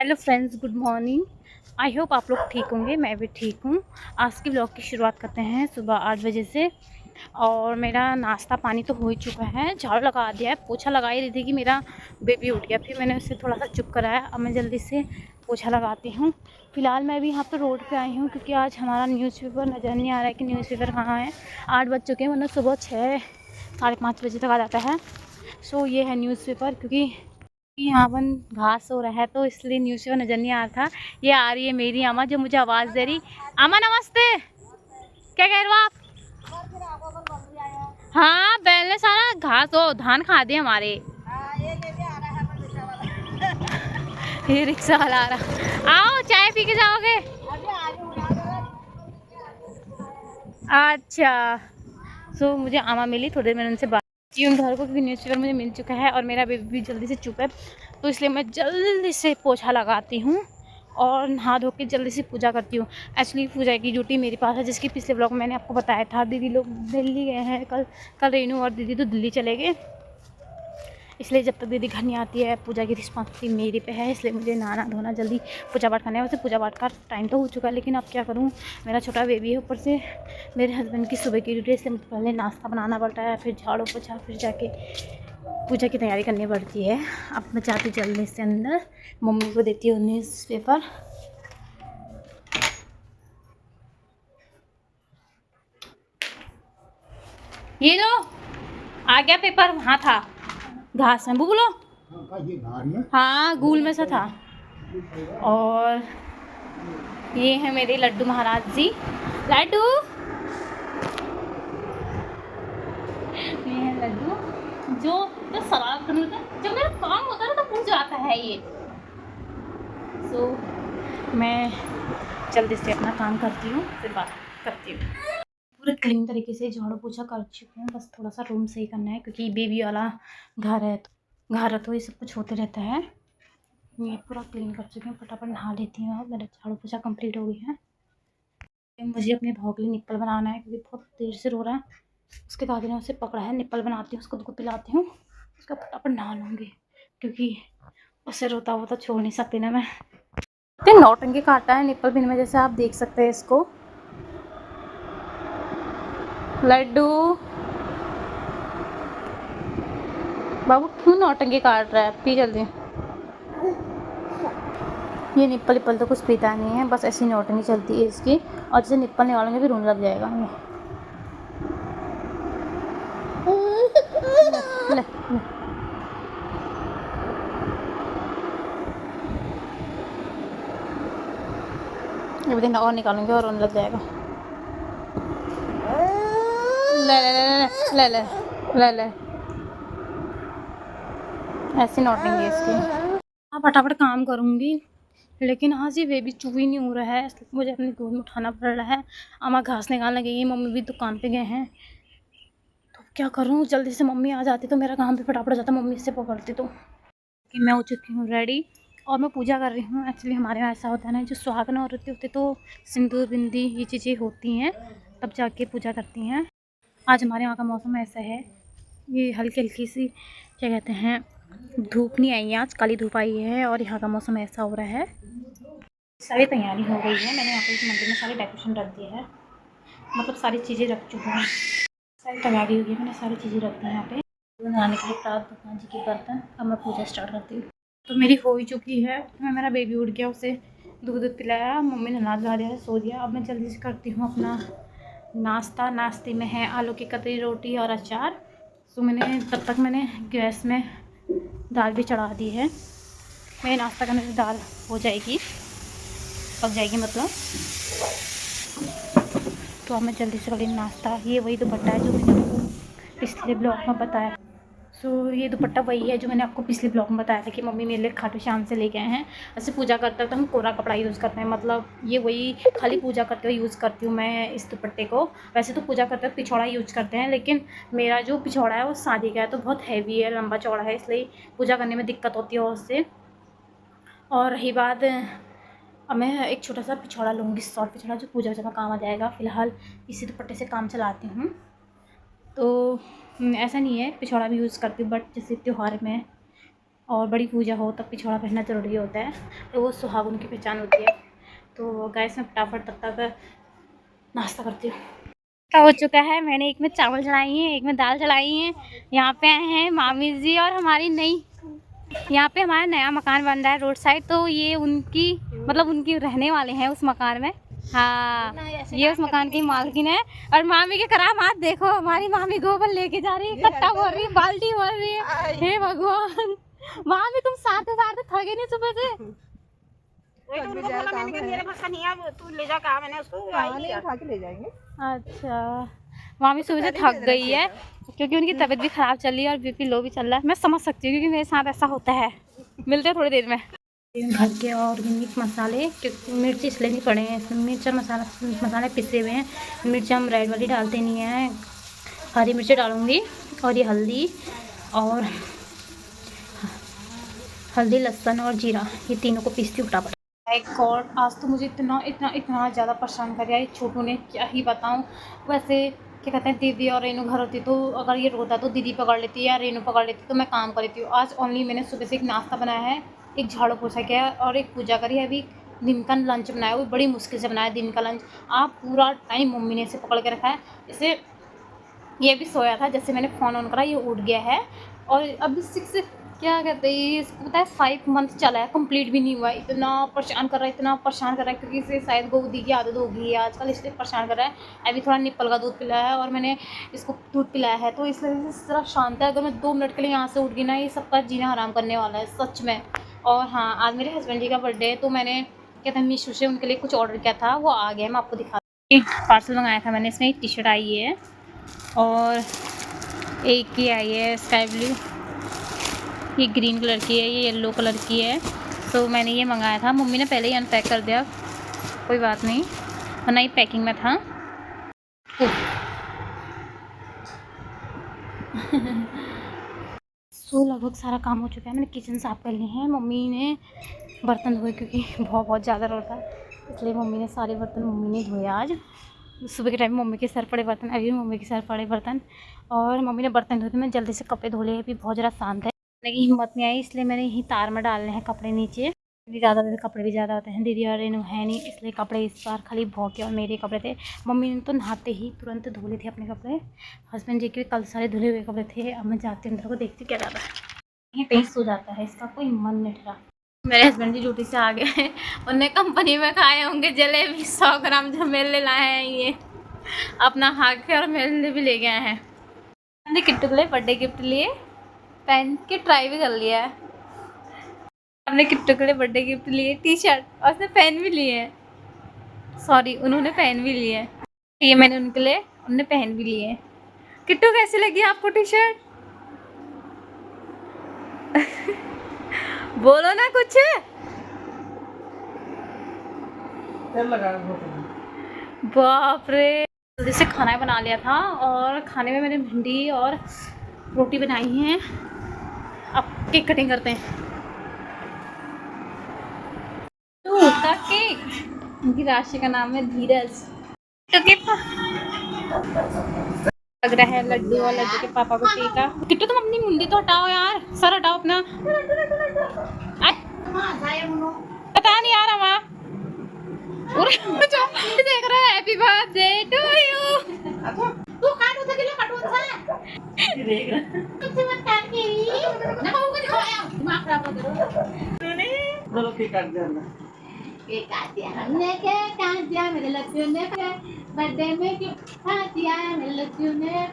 Hello friends, good morning. I hope आप लोग ठीक होंगे, मैं भी ठीक हूँ। आज की ब्लॉग की शुरुआत करते हैं सुबह 8 बजे से। और मेरा नाश्ता पानी तो हो ही चुका है, झाड़ू लगा दिया है, पोछा लगा ही रही थी कि मेरा बेबी उठ गया। फिर मैंने उसे थोड़ा सा चुप कराया। अब मैं जल्दी से पोछा लगाती हूँ। फिलहाल मैं भी यहाँ पर रोड पे आई हूँ क्योंकि आज हमारा न्यूज़पेपर नज़र नहीं आ रहा है कि न्यूज़पेपर कहाँ है। 8 बज चुके हैं, वरना सुबह 6 साढ़े 5 बजे तक आ जाता है। सो ये है न्यूज़पेपर, क्योंकि यहाँ पर घास हो रहा है तो इसलिए न्यूज़ में नजर नहीं आ रहा था। ये आ रही है मेरी अम्मा जो मुझे आवाज दे रही। अम्मा नमस्ते, क्या कह रहे हो आप? हाँ, बैल ने सारा घास हो धान खा दिए हमारे। ये रिक्शा वाला आ रहा। आओ चाय पी के जाओगे? अच्छा। सो मुझे अम्मा मिली, थोड़ी देर मैंने उनसे बात की उन घर को, क्योंकि न्यूज़पेपर मुझे मिल चुका है और मेरा बेबी भी जल्दी से चुप है। तो इसलिए मैं जल्दी से पोछा लगाती हूँ और नहा धो के जल्दी से पूजा करती हूँ। एक्चुअली पूजा की ड्यूटी मेरे पास है, जिसकी पिछले ब्लॉग में मैंने आपको बताया था। दीदी लोग दिल्ली गए हैं कल रेनू और दीदी तो दिल्ली चले गए। इसलिए जब तक दीदी घर नहीं आती है, पूजा की रिस्पॉन्सिबिलिटी मेरे पे है। इसलिए मुझे नहाना धोना जल्दी पूजा पाठ करना है। वैसे पूजा पाठ का टाइम तो हो चुका है, लेकिन अब क्या करूँ, मेरा छोटा बेबी है, ऊपर से मेरे हस्बैंड की सुबह की ड्यूटी। इसलिए मुझे पहले नाश्ता बनाना पड़ता है, फिर झाड़ू पोछा, फिर जाके पूजा की तैयारी करनी पड़ती है। अब मैं चाहती जल्दी से अंदर, मम्मी को देती हूँ न्यूज़पेपर। ये लो, आ गया पेपर, वहाँ था घास में, बोलो। हाँ, गूल में से था। और ये है मेरे लड्डू महाराज जी। लड्डू, ये है लड्डू जो तो शरारत करने का जब मेरा काम होता है ना तो उठ जाता है ये। सो मैं जल्दी से अपना काम करती हूँ, फिर बात करती हूँ। पूरे क्लीन तरीके से झाड़ू पोछा कर चुकी हूँ, बस थोड़ा सा रूम सही करना है क्योंकि बेबी वाला घर है तो ये सब कुछ होते रहता है। ये पूरा क्लीन कर चुकी हूँ, फटाफट नहा लेती हूँ। मेरा झाड़ू पोछा कंप्लीट हो गया है। मुझे अपने भाव के लिए निप्पल बनाना है क्योंकि बहुत देर से रो रहा है। उसके दादी ने उसे पकड़ा है, निप्पल बनाती हूँ, उसको दूध पिलाती हूँ, उसका फटाफट नहा लूँगी क्योंकि उसे रोता हुआ तो छोड़ नहीं सकती ना मैं। इतने नौटंकी काटा है निप्पल पिन में, जैसे आप देख सकते हैं इसको। लड्डू बाबू क्यों नौटंकी काट रहा है? पी जल्दी। ये निप्पल निप्पल तो कुछ पीता नहीं है, बस ऐसी नौटंकी चलती है इसकी। और जैसे निप्पल निकालेंगे भी रोने लग जाएगा। ले, ले, ले। ये भी और निकालेंगे और रोने लग जाएगा। ले ले ले ले ले ले ले, ऐसी नौटंकी इसकी। हाँ, फटाफट काम करूँगी, लेकिन आज ये बेबी चुप ही नहीं हो रहा है, इसलिए मुझे अपनी गोद में उठाना पड़ रहा है। अम्मा घास निकालने गई है, मम्मी भी दुकान पे गए हैं, तो क्या करूँ, जल्दी से मम्मी आ जाती तो मेरा काम भी फटाफट हो जाता, मम्मी से पकड़ती तो। कि मैं हो चुकी हूँ रेडी और मैं पूजा कर रही हूँ। एक्चुअली हमारे यहाँ ऐसा होता है ना, जो सुहागन औरतें होती तो सिंदूर बिंदी ये चीज़ें होती हैं तब जाके पूजा करती हैं। आज हमारे यहाँ का मौसम ऐसा है, ये हल्की हल्की सी क्या कहते हैं, धूप नहीं आई है, आज काली धूप आई है और यहाँ का मौसम ऐसा हो रहा है। सारी तैयारी हो गई है, मैंने यहाँ पे इस मंदिर में सारी डेकोरेशन रख दी है, मतलब सारी चीज़ें रख चुकी हूँ, सारी तैयारी हो गई, मैंने सारी चीज़ें रख दी हैं यहाँ पे। बनाने के लिए प्रात भगवान जी के बर्तन। अब मैं पूजा स्टार्ट करती हूँ। तो मेरी हो ही चुकी है, मैं मेरा बेबी उठ गया, उसे दूध पिलाया, मम्मी ने नहा धुला दिया, सो दिया। अब मैं जल्दी से करती हूँ अपना नाश्ता। नाश्ते में है आलू की कतरी रोटी और अचार। तो मैंने तब तक मैंने गैस में दाल भी चढ़ा दी है। मेरे नाश्ता करने से दाल हो जाएगी, पक जाएगी मतलब। तो अब मैं जल्दी से करी नाश्ता। ये वही दुपट्टा है जो मैंने आपको पिछले ब्लॉग में बताया। ये दुपट्टा वही है जो मैंने आपको पिछले ब्लॉग में बताया था कि मम्मी मेरे लिए खाटू श्याम से लेके आए हैं। ऐसे पूजा करते तो हम कोरा कपड़ा यूज़ करते हैं, मतलब ये वही खाली पूजा करते हुए यूज़ करती हूँ मैं इस दुपट्टे को। वैसे तो पूजा करते हुए पिछौड़ा यूज़ करते हैं, लेकिन मेरा जो पिछौड़ा है वो शादी का है तो बहुत हैवी है, लंबा चौड़ा है, इसलिए पूजा करने में दिक्कत होती है उससे। और रही बात, अब मैं एक छोटा सा पिछौड़ा लूँगी, शॉर्ट पिछौड़ा जो पूजा वूजा में काम आ जाएगा। फ़िलहाल इसी दुपट्टे से काम चलाती हूँ। तो ऐसा नहीं है, पिछौड़ा भी यूज़ करती हूँ, बट जैसे त्यौहार में और बड़ी पूजा हो तब पिछवाड़ा पहनना ज़रूरी होता है, तो वो सुहागन की पहचान होती है। तो गाइस मैं फटाफट तब तक नाश्ता करती हूँ। हो चुका है, मैंने एक में चावल चढ़ाई हैं, एक में दाल चढ़ाई हैं। यहाँ पे आए हैं मामी जी और हमारी नई, यहाँ पे हमारा नया मकान बन रहा है रोड साइड, तो ये उनकी मतलब उनकी रहने वाले हैं उस मकान में। हाँ, ये उस मकान की मालकिन है। और मामी के करामात देखो, हमारी मामी गोबर लेके जा रही है, कट्टा भर रही है, बाल्टी भर रही है। हे भगवान, मामी तुम साथ साथ थके नहीं सुबह से? उनको बोला मैंने कि मेरे पास नहीं है, तू ले जा, कहा मैंने उसको उठा के ले जाएंगे। अच्छा, मामी सुबह से थक गई है क्योंकि उनकी तबीयत भी ख़राब चल रही है और बीपी लो भी चल रहा है। मैं समझ सकती हूँ क्योंकि मेरे साथ ऐसा होता है। मिलते हैं थोड़ी देर में। घर के ऑर्गेनिक मसाले, क्योंकि मिर्च इसलिए नहीं पड़े हैं इसमें, मिर्च मसाले पिसे हुए हैं। मिर्च हम रेड वाली डालते नहीं हैं, हरी मिर्च डालूँगी। और ये हल्दी लहसुन और जीरा, ये तीनों को पीसती हूँ फटाफट। माय गॉड, आज तो मुझे इतना ज़्यादा परेशान कर दिया ये छोटू ने, क्या ही बताऊँ। वैसे क्या कहते हैं, दीदी और रेनू घर होती तो अगर ये रोता तो दीदी पकड़ लेती या रेनू पकड़ लेती तो मैं काम कर लेती हूँ। आज ओनली मैंने सुबह से एक नाश्ता बनाया है, एक झाड़ू पोछा किया है और एक पूजा करी है। अभी दिन का लंच बनाया, वो बड़ी मुश्किल से बनाया दिन का लंच। आप पूरा टाइम मम्मी ने इसे पकड़ के रखा है। इसे ये भी सोया था, जैसे मैंने फ़ोन ऑन करा ये उठ गया है। और अभी 6 क्या कहते हैं इसको पता है 5 मंथ चला है, कंप्लीट भी नहीं हुआ है। इतना परेशान कर रहा है क्योंकि इसे शायद गोदी की आदत होगी आजकल, इसलिए परेशान कर रहा है। अभी थोड़ा निप्पल का दूध पिलाया है और मैंने इसको दूध पिलाया है, तो इसलिए इस तरह शांत है। अगर मैं 2 मिनट के लिए यहाँ से उठ गई ना, ये सबका जीना हराम करने वाला है सच में। और हाँ, आज मेरे हस्बैंड जी का बर्थडे है, तो मैंने क्या था मीशो से उनके लिए कुछ ऑर्डर किया था, वो आ गया। मैं आपको दिखाती हूँ, पार्सल मंगाया था मैंने। इसमें एक टी शर्ट आई है और एक ही आई है स्काई ब्लू, ये ग्रीन कलर की है, ये येलो कलर की है। तो मैंने ये मंगाया था, मम्मी ने पहले ही अनपैक कर दिया, कोई बात नहीं, वरना ही पैकिंग में था। सो लगभग सारा काम हो चुका है, मैंने किचन साफ़ कर ली है। मम्मी ने बर्तन धोए क्योंकि बहुत ज़्यादा रोता है, इसलिए मम्मी ने सारे बर्तन मम्मी ने धोए आज। सुबह के टाइम मम्मी के सर पड़े बर्तन, अभी भी मम्मी के सर पड़े बर्तन, और मम्मी ने बर्तन धोए तो मैं जल्दी से कपड़े धो लिए। अभी बहुत ज़्यादा शांत है, मेरी हिम्मत नहीं आई, इसलिए मैंने यहीं तार में डालने हैं कपड़े नीचे। ज़्यादा कपड़े भी ज़्यादा होते हैं, दीदी और रेनू है नहीं, इसलिए कपड़े इस बार खाली भौके और मेरे कपड़े थे। मम्मी ने तो नहाते ही तुरंत धो लिए थे अपने कपड़े, हस्बैंड जी के कल सारे धुले हुए कपड़े थे। अब मैं जाती हूँ अंदर को, देखती क्या ज़्यादा है, कहीं सो जाता है, इसका कोई मन नहीं ठहरा। मेरे हस्बैंड जी ड्यूटी से आ गए हैं, उन्हें कंपनी में खाए होंगे जलेबी 100 ग्राम, जो मेरे लिए लाए हैं ये अपना हाथ के, और मेरे लिए भी ले गए हैं। हमने किट्टू के लिए बर्थडे गिफ्ट लिए, पहन के ट्राई भी कर लिया है। हमने किट्टू के लिए बर्थडे गिफ्ट लिए टी शर्ट, और उसने पहन भी लिए हैं, सॉरी उन्होंने पहन भी लिए हैं। ये मैंने उनके लिए, उन्होंने पहन भी लिए हैं। किट्टू कैसी लगी आपको टी शर्ट? बोलो ना कुछ। बाप रे, जल्दी से खाना बना लिया था, और खाने में मैंने भिंडी और रोटी बनाई है। अब केक कटिंग करते हैं। तो का केक, उनकी राशि का नाम है धीरज। तो लग रहा है लड्डू, और लड्डू के पापा को टीका। किट्टू तुम अपनी मुंडी तो हटाओ यार, सर हटाओ अपना। पता नहीं यार हमारा देख रहा है। Happy birthday to you. तू काट उसे किलो काटून सा देख रहा तुझसे मत काट के ना कहूंगा दिखाया दिमाग खराब मत करो। चलो केक काट दे, केक काट दिया हमने, केक काट दिया मेरे लड्डू ने, बर्थडे में केक काट दिया मेरे लड्डू ने।